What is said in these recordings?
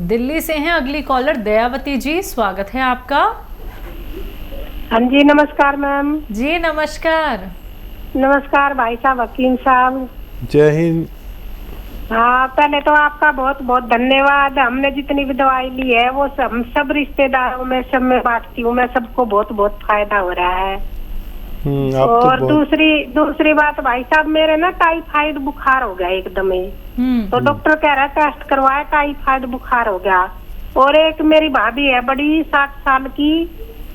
दिल्ली से हैं अगली कॉलर दयावती जी, स्वागत है आपका। हाँ जी, नमस्कार मैम। जी नमस्कार। नमस्कार भाई साहब, हकीम साहब। जय हिंद। हाँ, पहले तो आपका बहुत बहुत धन्यवाद। हमने जितनी भी दवाई ली है वो सब रिश्तेदारों में सब में बांटती हूँ मैं, सबको बहुत बहुत फायदा हो रहा है। और तो दूसरी बात भाई साहब, मेरे ना टाइफाइड बुखार हो गया एकदम ही। तो डॉक्टर कह रहा है टेस्ट करवाया, टाइफाइड बुखार हो गया। और एक मेरी भाभी है बड़ी 60 साल की,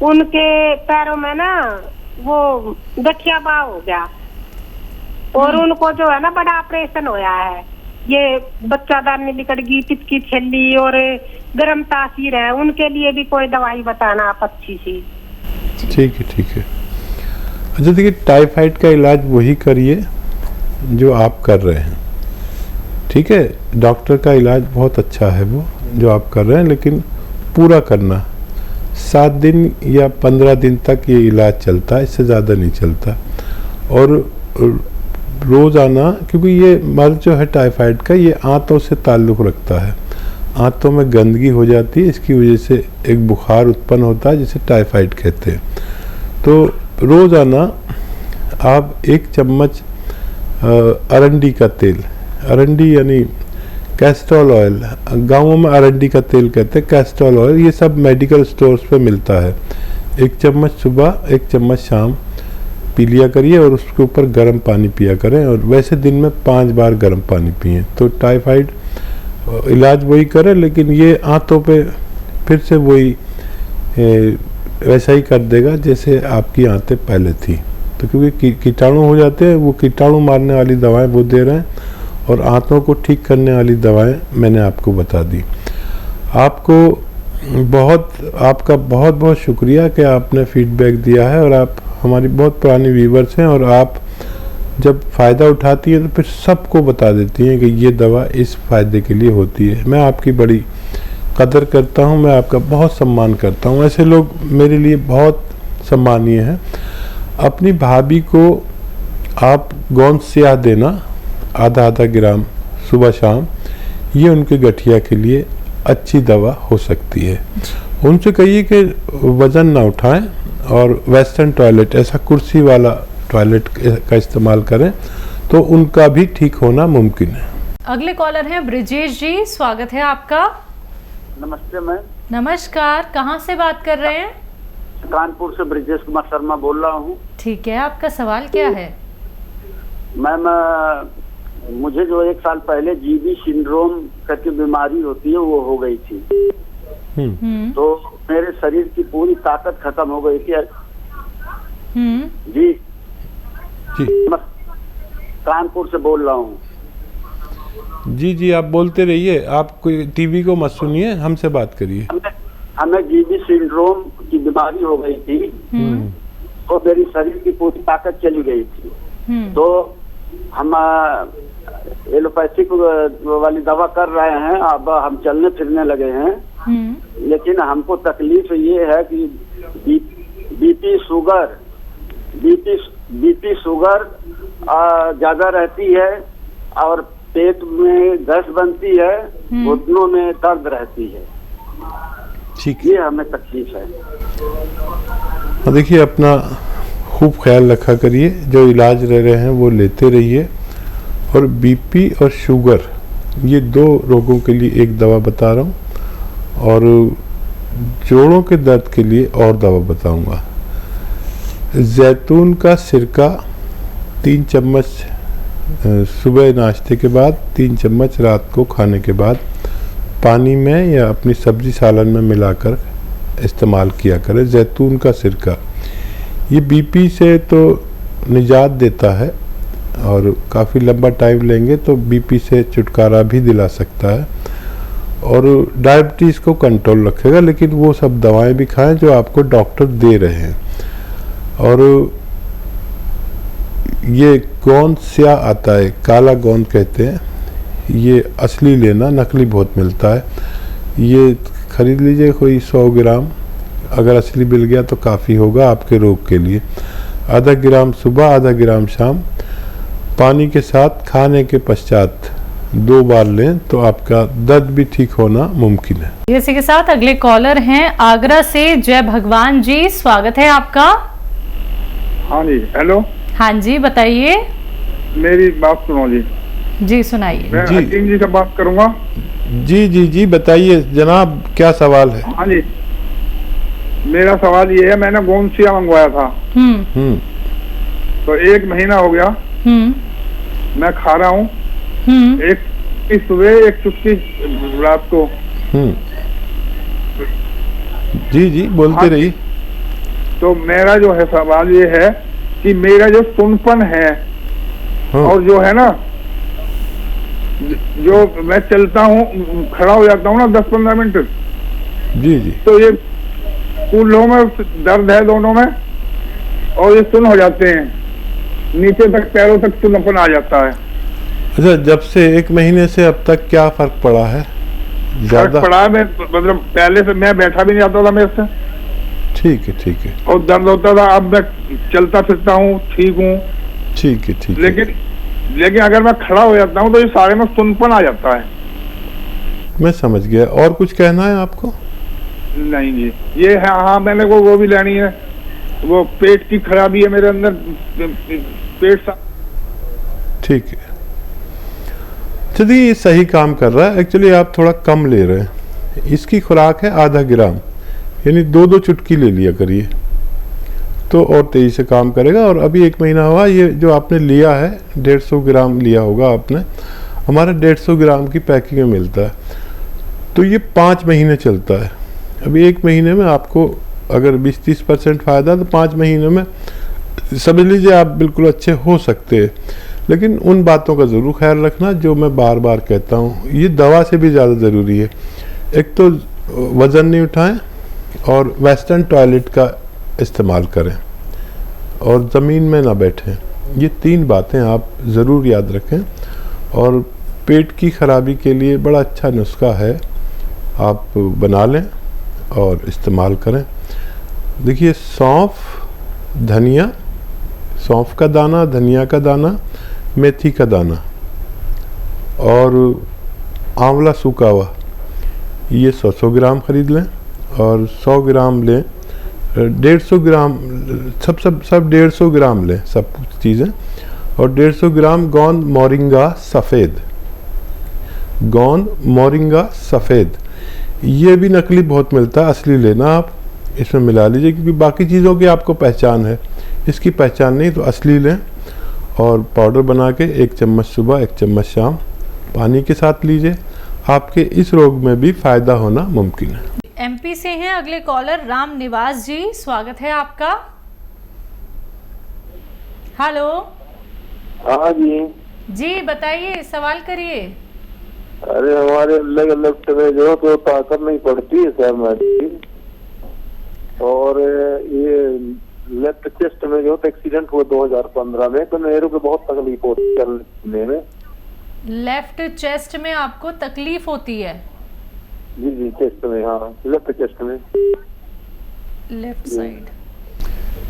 उनके पैरों में ना वो गठिया बाव हो गया और उनको जो है ना बड़ा ऑपरेशन होया है। ये बच्चादानी निकल गई, पित्त की थैली और गर्म तासीर है। उनके लिए भी कोई दवाई बताना आप अच्छी सी। ठीक है ठीक है। अच्छा देखिए, टाइफाइड का इलाज वही करिए जो आप कर रहे हैं, ठीक है। डॉक्टर का इलाज बहुत अच्छा है वो जो आप कर रहे हैं, लेकिन पूरा करना। 7 दिन या 15 दिन तक ये इलाज चलता है, इससे ज़्यादा नहीं चलता। और रोज़ाना, क्योंकि ये मर्ज जो है टाइफाइड का, ये आंतों से ताल्लुक़ रखता है। आंतों में गंदगी हो जाती है, इसकी वजह से एक बुखार उत्पन्न होता है जिसे टाइफाइड कहते हैं। तो रोज़ाना आप 1 चम्मच अरंडी का तेल, अरंडी यानी कैस्ट्रॉल ऑयल, गाँवों में अरंडी का तेल कहते हैं, कैस्ट्रॉल ऑयल, ये सब मेडिकल स्टोर्स पे मिलता है। 1 चम्मच सुबह, 1 चम्मच शाम पी लिया करिए और उसके ऊपर गर्म पानी पिया करें। और वैसे दिन में 5 बार गर्म पानी पिएं तो टाइफाइड इलाज वही करें, लेकिन ये आंतों पे फिर से वही वैसा ही कर देगा जैसे आपकी आंतें पहले थी। तो क्योंकि कीटाणु हो जाते हैं, वो कीटाणु मारने वाली दवाएं वो दे रहे हैं और आंतों को ठीक करने वाली दवाएं मैंने आपको बता दी। आपका बहुत बहुत शुक्रिया कि आपने फीडबैक दिया है, और आप हमारी बहुत पुरानी व्यूवर्स हैं और आप जब फ़ायदा उठाती हैं तो फिर सबको बता देती हैं कि ये दवा इस फ़ायदे के लिए होती है। मैं आपकी बड़ी कदर करता हूँ, मैं आपका बहुत सम्मान करता हूँ। ऐसे लोग मेरे लिए बहुत सम्मानीय हैं। अपनी भाभी को आप गोंद स्याह देना, आधा ग्राम सुबह शाम, ये उनके गठिया के लिए अच्छी दवा हो सकती है। उनसे कहिए कि वज़न ना उठाएं और वेस्टर्न टॉयलेट, ऐसा कुर्सी वाला टॉयलेट का इस्तेमाल करें, तो उनका भी ठीक होना मुमकिन है। अगले कॉलर हैं ब्रिजेश जी, स्वागत है आपका। नमस्ते मैम। नमस्कार, कहाँ से बात कर रहे हैं? कानपुर से ब्रिजेश कुमार शर्मा बोल रहा हूँ। ठीक है, आपका सवाल क्या है? मैम, मुझे जो 1 साल पहले जीबी सिंड्रोम करके बीमारी होती है वो हो गई थी। तो मेरे शरीर की पूरी ताकत खत्म हो गई थी। जी कानपुर से बोल रहा हूँ। जी आप बोलते रहिए, आप कोई टीवी को मत सुनिए, हमसे बात करिए। हमें जीबी सिंड्रोम की बीमारी हो गई थी, तो मेरी शरीर की पूरी ताकत चली गई थी। तो हम एलोपैथिक वाली दवा कर रहे हैं, अब हम चलने फिरने लगे हैं। लेकिन हमको तकलीफ ये है कि बीपी शुगर ज्यादा रहती है और पेट में गैस बनती है, घुटनों में दर्द रहती है। ठीक, ये हमें तकलीफ है। देखिए, अपना खूब ख्याल रखा करिए, जो इलाज रह रहे हैं वो लेते रहिए। और बीपी और शुगर, ये 2 रोगों के लिए एक दवा बता रहा हूँ, और जोड़ों के दर्द के लिए और दवा बताऊंगा। जैतून का सिरका 3 चम्मच सुबह नाश्ते के बाद, 3 चम्मच रात को खाने के बाद पानी में या अपनी सब्जी सालन में मिलाकर इस्तेमाल किया करें। जैतून का सिरका ये बीपी से तो निजात देता है, और काफ़ी लंबा टाइम लेंगे तो बीपी से छुटकारा भी दिला सकता है, और डायबिटीज़ को कंट्रोल रखेगा। लेकिन वो सब दवाएं भी खाएं जो आपको डॉक्टर दे रहे हैं। और ये गोंद स्याह आता है, काला गोंद कहते हैं, ये असली लेना, नकली बहुत मिलता है। ये खरीद लीजिए कोई 100 ग्राम, अगर असली मिल गया तो काफ़ी होगा आपके रोग के लिए। आधा ग्राम सुबह, आधा ग्राम शाम, पानी के साथ खाने के पश्चात 2 बार लें तो आपका दर्द भी ठीक होना मुमकिन है। इसी के साथ अगले कॉलर हैं आगरा से जय भगवान जी, स्वागत है आपका। हाँ जी, हेलो। हाँ जी, बताइए। मेरी बात सुनो जी। जी सुनाइए। मैं जी। हकीम जी से बात करूंगा। जी जी जी, बताइए जनाब, क्या सवाल है? हाँ जी, मेरा सवाल ये है, मैंने गोंदसिया मंगवाया था, तो 1 महीना हो गया। मैं खा रहा हूँ, एक चुटकी सुबह, एक चुटकी रात को। जी जी, बोलते हाँ, रहिए। तो मेरा जो है सवाल ये है कि मेरा जो सुनपन है, हाँ। और जो है ना, जो मैं चलता हूँ, खड़ा हो जाता हूँ ना 10-15 मिनट, जी जी, तो ये कूल्हों में दर्द है दोनों में, और ये सुन हो जाते हैं, नीचे तक पैरों तक सुनपन आ जाता है। अच्छा, जब से 1 महीने से अब तक क्या फर्क पड़ा है? फर्क पड़ा है, मतलब पहले से मैं बैठा भी नहीं जाता था मेरे से, ठीक है ठीक है और दर्द होता था। अब मैं चलता फिरता हूँ, ठीक हूँ। ठीक है ठीक है। लेकिन अगर मैं खड़ा हो जाता हूँ तो ये सारे में सुनपन आ जाता है। मैं समझ गया। और कुछ कहना है आपको? नहीं जी, ये है। हाँ, मैंने वो भी लेनी है, वो पेट की खराबी है मेरे अंदर, पेट ठीक है। चलिए, ये सही काम कर रहा है। एक्चुअली आप थोड़ा कम ले रहे हैं। इसकी खुराक है आधा ग्राम, यानी 2-2 चुटकी ले लिया करिए तो और तेजी से काम करेगा। और अभी 1 महीना हुआ, ये जो आपने लिया है 150 ग्राम लिया होगा आपने, हमारा 150 ग्राम की पैकिंग में मिलता है, तो ये 5 महीने चलता है। अभी 1 महीने में आपको अगर 20-30% फ़ायदा, तो 5 महीने में समझ लीजिए आप बिल्कुल अच्छे हो सकते हैं। लेकिन उन बातों का ज़रूर ख्याल रखना जो मैं बार बार कहता हूँ, ये दवा से भी ज़्यादा ज़रूरी है। एक तो वज़न नहीं उठाएं, और वेस्टर्न टॉयलेट का इस्तेमाल करें, और ज़मीन में ना बैठें। ये 3 बातें आप ज़रूर याद रखें। और पेट की खराबी के लिए बड़ा अच्छा नुस्खा है, आप बना लें और इस्तेमाल करें। देखिए, सौंफ, धनिया, सौंफ का दाना, धनिया का दाना, मेथी का दाना और आंवला सूखा हुआ, ये 100 ग्राम खरीद लें। और 100 ग्राम लें, 150 ग्राम, सब 150 ग्राम लें, सब चीज़ें। और 150 ग्राम गोंद मोरिंगा सफ़ेद, गोंद मोरिंगा सफ़ेद, ये भी नकली बहुत मिलता है, असली लेना आप। इसमें मिला लीजिए, क्योंकि बाकी चीज़ों की आपको पहचान है, इसकी पहचान नहीं, तो असली लें। और पाउडर बना के 1 चम्मच सुबह, 1 चम्मच शाम पानी के साथ लीजिए। आपके इस रोग में भी फ़ायदा होना मुमकिन है। एमपी से हैं अगले कॉलर राम निवास जी, स्वागत है आपका। हेलो। हाँ जी। जी बताइए, सवाल करिए। अरे हमारे लेफ्ट में जो तो ताकत नहीं पड़ती है सर मेरी, और ये लेफ्ट चेस्ट में जो एक्सीडेंट हुआ 2015 में, तो मेरे को बहुत तकलीफ होती है चलने में। लेफ्ट चेस्ट में आपको तकलीफ होती है? जी जी, चेस्ट में। हाँ, लेफ्ट चेस्ट में, लेफ्ट साइड।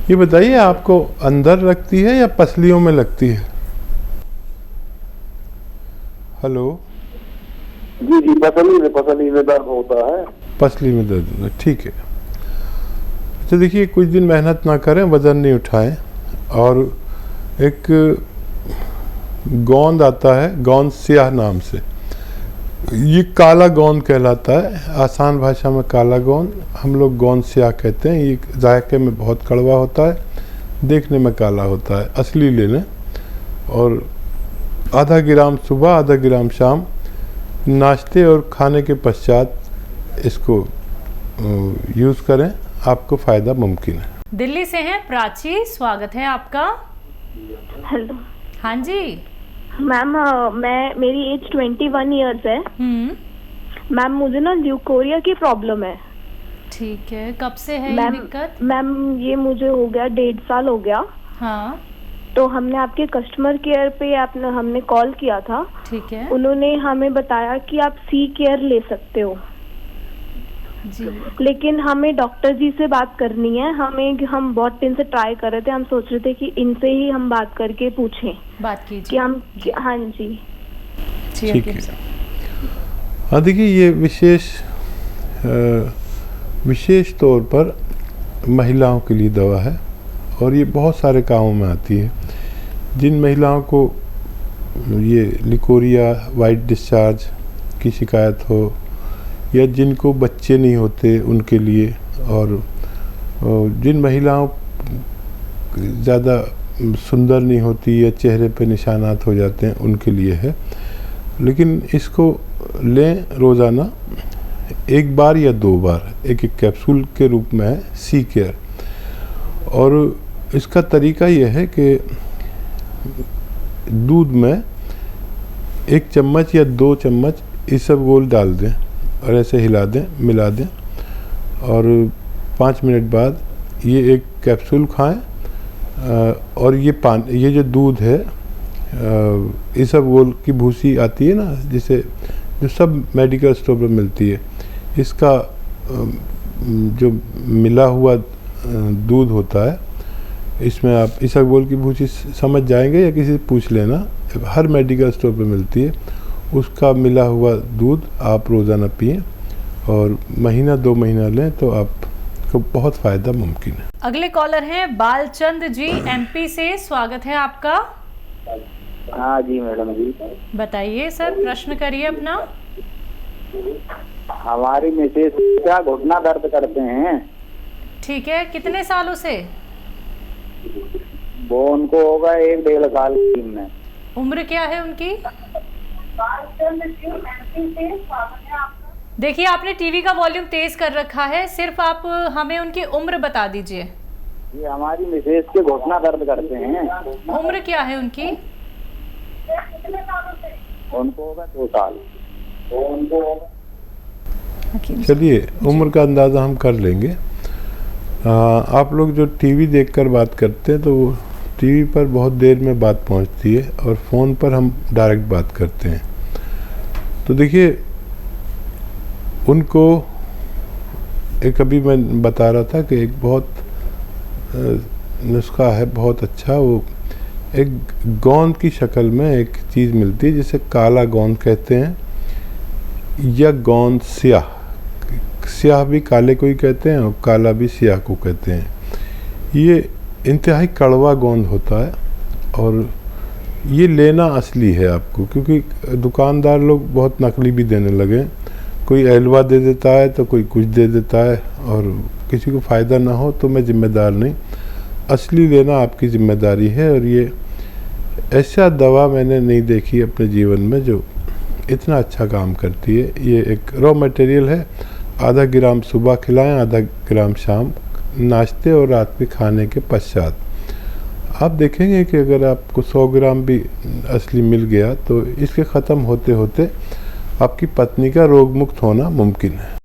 ये बताइए, आपको अंदर लगती है या पसलियों में लगती है? हेलो। जी जी, पसली में दर्द होता है। पसली में दर्द होता है, ठीक है। तो देखिए, कुछ दिन मेहनत ना करें, वज़न नहीं उठाएं, और एक गोंद आता है, गोंद स्याह नाम से, ये काला गोंद कहलाता है, आसान भाषा में काला गोंद, हम लोग गोंद स्याह कहते हैं। ये जायके में बहुत कड़वा होता है, देखने में काला होता है, असली ले लें। और आधा ग्राम सुबह, आधा ग्राम शाम, नाश्ते और खाने के पश्चात इसको यूज़ करें, आपको फ़ायदा मुमकिन है। दिल्ली से हैं प्राची, स्वागत है आपका। हेलो। हाँ जी मैम, मेरी एज 21 इयर्स है। मैम, मुझे ना ल्यूकोरिया की प्रॉब्लम है। ठीक है, कब से है ये दिक्कत? मैम, ये मुझे हो गया 1.5 साल हो गया। हाँ, तो हमने आपके कस्टमर केयर पे हमने कॉल किया था। ठीक है। उन्होंने हमें बताया कि आप सी केयर ले सकते हो जी। लेकिन हमें डॉक्टर जी से बात करनी है। हम बहुत दिन से ट्राई कर रहे थे, हम सोच रहे थे कि इनसे ही हम बात करके पूछें बात कीजिए कि हम। हाँ जी। जी ठीक हकीम है। साहब। हाँ देखिए, ये विशेष तौर पर महिलाओं के लिए दवा है और ये बहुत सारे कामों में आती है। जिन महिलाओं को ये लिकोरिया, वाइट डिस्चार्ज की शिकायत हो, या जिनको बच्चे नहीं होते उनके लिए, और जिन महिलाओं ज़्यादा सुंदर नहीं होती या चेहरे पे निशानात हो जाते हैं, उनके लिए है। लेकिन इसको लें रोज़ाना 1 बार या 2 बार, एक कैप्सूल के रूप में है सी केयर। और इसका तरीका यह है कि दूध में 1 चम्मच या 2 चम्मच इसबगोल डाल दें और ऐसे हिला दें, मिला दें, और 5 मिनट बाद ये एक कैप्सूल खाएं। और ये जो दूध है, इसबगोल की भूसी आती है ना, जिसे जो सब मेडिकल स्टोर पर मिलती है, इसका जो मिला हुआ दूध होता है, इसमें आप इसबगोल की भूसी समझ जाएंगे या किसी से पूछ लेना, हर मेडिकल स्टोर पर मिलती है। उसका मिला हुआ दूध आप रोज़ाना पिएं और महीना 2 महीना लें तो आपको बहुत फ़ायदा मुमकिन है। अगले कॉलर हैं बालचंद जी, एमपी से। स्वागत है आपका। हाँ जी मैडम जी। बताइए सर, प्रश्न करिए अपना। हमारी मिसेज क्या घुटना दर्द करते हैं। ठीक है, कितने सालों से? वो उनको होगा 1-1.5 साल की में। उम्र क्या है उनकी? देखिए, आपने टीवी का वॉल्यूम तेज कर रखा है, सिर्फ आप हमें उनकी उम्र बता दीजिए। ये हमारी मिसेज के घुटना दर्द करते हैं। उम्र क्या है उनकी? उनको होगा 2 साल। चलिए, उम्र का अंदाज़ा हम कर लेंगे। आप लोग जो टीवी देखकर बात करते हैं, तो वो टीवी पर बहुत देर में बात पहुंचती है और फ़ोन पर हम डायरेक्ट बात करते हैं। तो देखिए, उनको एक अभी मैं बता रहा था कि एक बहुत नुस्खा है बहुत अच्छा। वो एक गोंद की शक्ल में एक चीज़ मिलती है जिसे काला गोंद कहते हैं, या गोंद स्याह। स्याह भी काले को ही कहते हैं और काला भी स्याह को कहते हैं। ये इंतहाई कड़वा गोंद होता है और ये लेना असली है आपको, क्योंकि दुकानदार लोग बहुत नकली भी देने लगे। कोई एलवा दे देता है तो कोई कुछ दे देता है, और किसी को फ़ायदा ना हो तो मैं जिम्मेदार नहीं। असली लेना आपकी जिम्मेदारी है। और ये ऐसा दवा मैंने नहीं देखी अपने जीवन में जो इतना अच्छा काम करती है। ये एक रॉ मटेरियल है। आधा ग्राम सुबह खिलाएं, आधा ग्राम शाम, नाश्ते और रात में खाने के पश्चात। आप देखेंगे कि अगर आपको 100 ग्राम भी असली मिल गया तो इसके ख़त्म होते होते आपकी पत्नी का रोग मुक्त होना मुमकिन है।